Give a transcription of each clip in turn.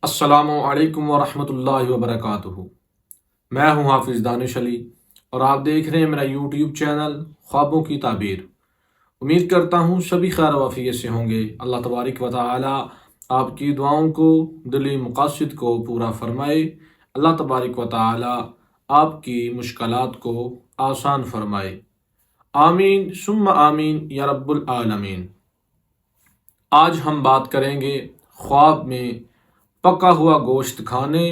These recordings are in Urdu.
السلام علیکم ورحمۃ اللہ وبرکاتہ۔ میں ہوں حافظ دانش علی اور آپ دیکھ رہے ہیں میرا یوٹیوب چینل خوابوں کی تعبیر۔ امید کرتا ہوں سبھی خیر و عافیت سے ہوں گے۔ اللہ تبارک و تعالی آپ کی دعاؤں کو، دلی مقاصد کو پورا فرمائے۔ اللہ تبارک و تعالی آپ کی مشکلات کو آسان فرمائے۔ آمین ثم آمین یا رب العالمین۔ آج ہم بات کریں گے خواب میں پکا ہوا گوشت کھانے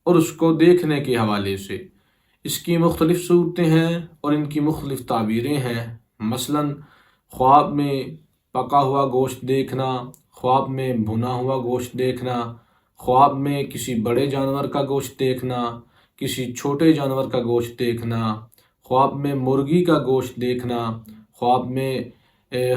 اور اس کو دیکھنے کے حوالے سے۔ اس کی مختلف صورتیں ہیں اور ان کی مختلف تعبیریں ہیں۔ مثلا خواب میں پکا ہوا گوشت دیکھنا، خواب میں بھنا ہوا گوشت دیکھنا، خواب میں کسی بڑے جانور کا گوشت دیکھنا، کسی چھوٹے جانور کا گوشت دیکھنا، خواب میں مرغی کا گوشت دیکھنا، خواب میں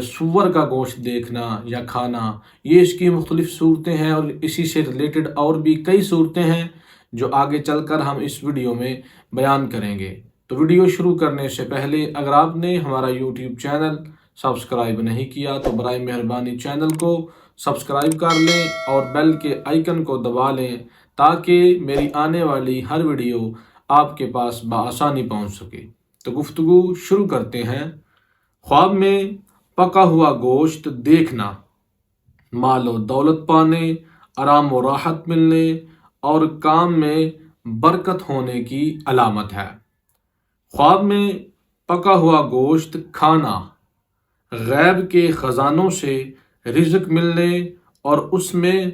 سور کا گوشت دیکھنا یا کھانا، یہ اس کی مختلف صورتیں ہیں اور اسی سے ریلیٹڈ اور بھی کئی صورتیں ہیں جو آگے چل کر ہم اس ویڈیو میں بیان کریں گے۔ تو ویڈیو شروع کرنے سے پہلے اگر آپ نے ہمارا یوٹیوب چینل سبسکرائب نہیں کیا تو برائے مہربانی چینل کو سبسکرائب کر لیں اور بیل کے آئیکن کو دبا لیں تاکہ میری آنے والی ہر ویڈیو آپ کے پاس بآسانی پہنچ سکے۔ تو گفتگو شروع کرتے ہیں۔ خواب میں پکا ہوا گوشت دیکھنا مال و دولت پانے، آرام و راحت ملنے اور کام میں برکت ہونے کی علامت ہے۔ خواب میں پکا ہوا گوشت کھانا غیب کے خزانوں سے رزق ملنے اور اس میں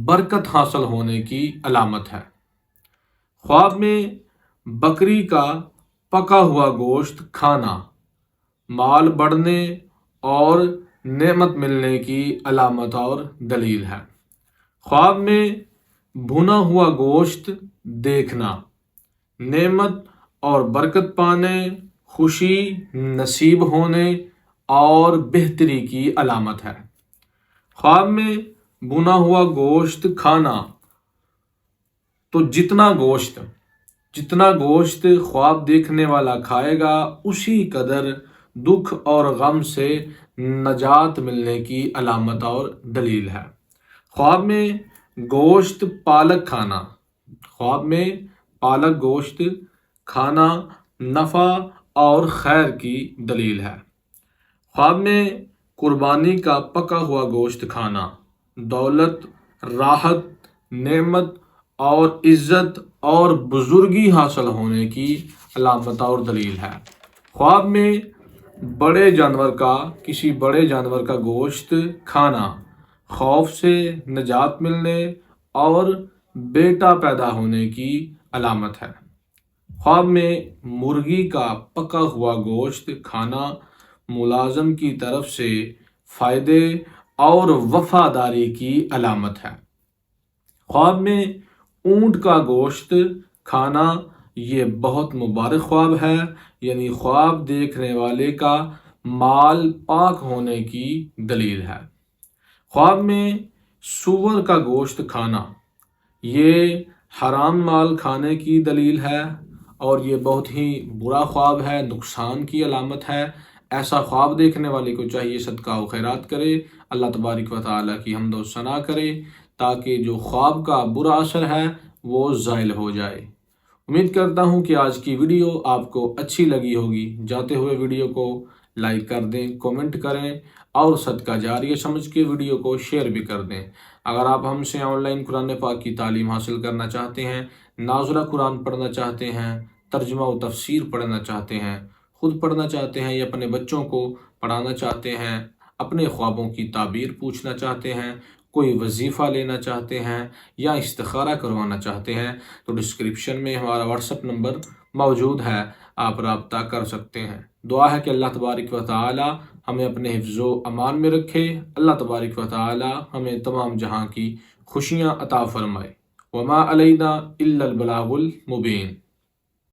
برکت حاصل ہونے کی علامت ہے۔ خواب میں بکری کا پکا ہوا گوشت کھانا مال بڑھنے اور نعمت ملنے کی علامت اور دلیل ہے۔ خواب میں بھنا ہوا گوشت دیکھنا نعمت اور برکت پانے، خوشی نصیب ہونے اور بہتری کی علامت ہے۔ خواب میں بھنا ہوا گوشت کھانا تو جتنا گوشت خواب دیکھنے والا کھائے گا اسی قدر دکھ اور غم سے نجات ملنے کی علامت اور دلیل ہے۔ خواب میں گوشت پالک کھانا، خواب میں پالک گوشت کھانا نفع اور خیر کی دلیل ہے۔ خواب میں قربانی کا پکا ہوا گوشت کھانا دولت، راحت، نعمت اور عزت اور بزرگی حاصل ہونے کی علامت اور دلیل ہے۔ خواب میں کسی بڑے جانور کا گوشت کھانا خوف سے نجات ملنے اور بیٹا پیدا ہونے کی علامت ہے۔ خواب میں مرغی کا پکا ہوا گوشت کھانا ملازم کی طرف سے فائدے اور وفاداری کی علامت ہے۔ خواب میں اونٹ کا گوشت کھانا یہ بہت مبارک خواب ہے، یعنی خواب دیکھنے والے کا مال پاک ہونے کی دلیل ہے۔ خواب میں سور کا گوشت کھانا یہ حرام مال کھانے کی دلیل ہے اور یہ بہت ہی برا خواب ہے، نقصان کی علامت ہے۔ ایسا خواب دیکھنے والے کو چاہیے صدقہ و خیرات کرے، اللہ تبارک و تعالیٰ کی حمد و ثنا کرے تاکہ جو خواب کا برا اثر ہے وہ زائل ہو جائے۔ امید کرتا ہوں کہ آج کی ویڈیو آپ کو اچھی لگی ہوگی۔ جاتے ہوئے ویڈیو کو لائک کر دیں، کومنٹ کریں اور صدقہ جاریہ سمجھ کے ویڈیو کو شیئر بھی کر دیں۔ اگر آپ ہم سے آن لائن قرآن پاک کی تعلیم حاصل کرنا چاہتے ہیں، نازلہ قرآن پڑھنا چاہتے ہیں، ترجمہ و تفسیر پڑھنا چاہتے ہیں، خود پڑھنا چاہتے ہیں یا اپنے بچوں کو پڑھانا چاہتے ہیں، اپنے خوابوں کی تعبیر پوچھنا چاہتے ہیں، کوئی وظیفہ لینا چاہتے ہیں یا استخارہ کروانا چاہتے ہیں تو ڈسکرپشن میں ہمارا واٹس ایپ نمبر موجود ہے، آپ رابطہ کر سکتے ہیں۔ دعا ہے کہ اللہ تبارک و تعالی ہمیں اپنے حفظ و امان میں رکھے، اللہ تبارک و تعالی ہمیں تمام جہاں کی خوشیاں عطا فرمائے۔ وما علینا الا البلاغ المبین۔